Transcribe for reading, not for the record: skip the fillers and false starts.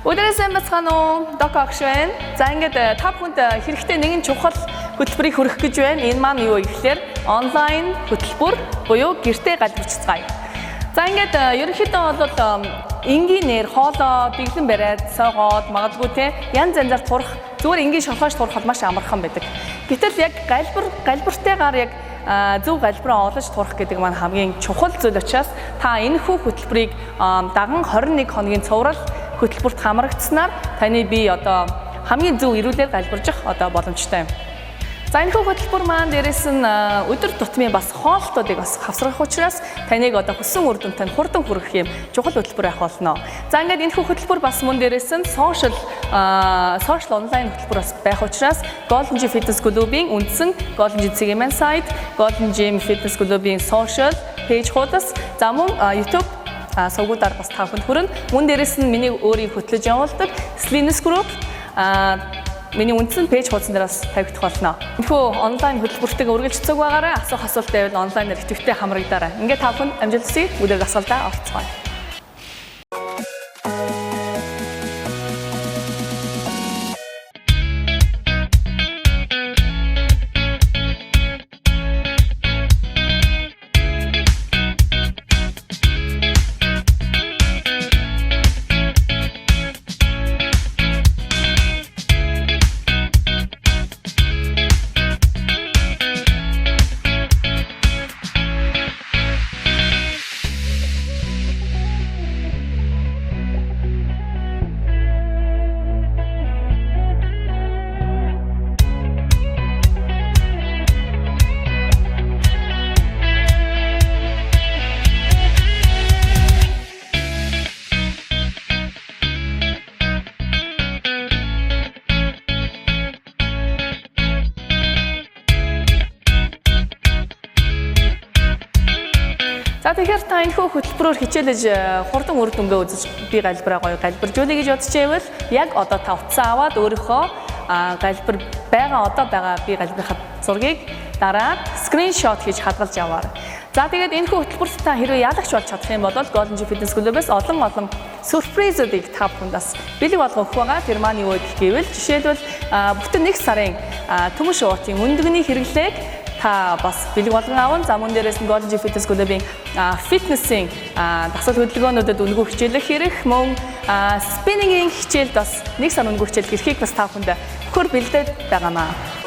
Өдрөөс бацгаана уу? Док агш байна. За ингээд та бүхэнд хэрэгтэй нэгэн чухал хөтөлбөрийг хүргэх гэж байна. Энэ маань юу вэ гэхээр онлайн хөтөлбөр буюу гэртээ галбирчцгаая. За ингээд ерөнхийдөө бол энгийнээр хоолоо бэглэн бариад сойгоод магадгүй те янз янзаар турах зүгээр энгийн шалгаж турах бол маш амархан байдаг. Гэтэл яг галбиртайгаар яг зөв галбираа олж турах гэдэг маань хамгийн чухал зүйл учраас та энэ хүү хөтөлбөрийг даган 21 хоногийн цуврал хөтөлбөрт хамрагдсанаар таны бие одоо хамгийн зөв эрүүлэр галбиржих одоо боломжтой юм. За энэ хөтөлбөр маань дээрээс нь өдөр тутмын бас хоолтуудыг бас хавсрах учраас таныг одоо хүссэн үр дүнтэй хурдан хүргэх юм чухал хөтөлбөр авах болно. За ингээд энэ хөтөлбөр бас мөн дээрээс нь social онлайн хөтөлбөр бас байх учраас Golden Gym Fitness Club-ийн үндсэн Golden Gym Цэгийн сайт, Golden Gym Fitness Club-ийн social пэйж хуудас, за мөн YouTube сувгуудаар бас та бүхэнд хүрнэ. Мөн дээрээс нь миний өөрийн хөтлөж явуулдаг Slinness Group миний үндсэн пэйж хуудсан дээр бас тавигдах болно. Энэхүү онлайн хөтөлбөртэйг үргэлжлэх байгаарай. Асуух асуулт байвал онлайнаар идэвхтэй хамрагдаарай. Ингээд та бүхэн амжилт хүсье. Өдөр дасгалдаа орцгоё. За тэгэхээр та энэхүү хөтөлбөрөөр хичээлж хурдан үр дүнгээ үзэж би галбираа гоё галбиржуулъя гэж бодож байвал яг одоо та утсаа аваад өөрийнхөө галбир байгаа би галбирынхаа зургийг дараа скриншот хийж хадгалж аваарай. За тэгээд энэхүү хөтөлбөрт та хэрвээ яалагч болж чадах юм бол Golden Gym Fitness Club-ээс олон сюрпризүүдийг та бүхэнд бас бэлэг болгох байгаа. Тэр маань юу гэвэл жишээлбэл бүтэн 1 сарын төмөш уутын өндөгний хэрэглээг та бас бэлэг болгон аван. За мөн дээрээс нь Golden Gym Fitness Club-ийн фитнесийн дасгал хөдөлгөөнүүдэд үнэгүй хичээлэх хэрэг, мөн спиннингийн хичээлд бас 1 сар үнэгүй хичээлэх эрхийг бас та бүхэнд өгөхөөр бэлдээд байгаамаа.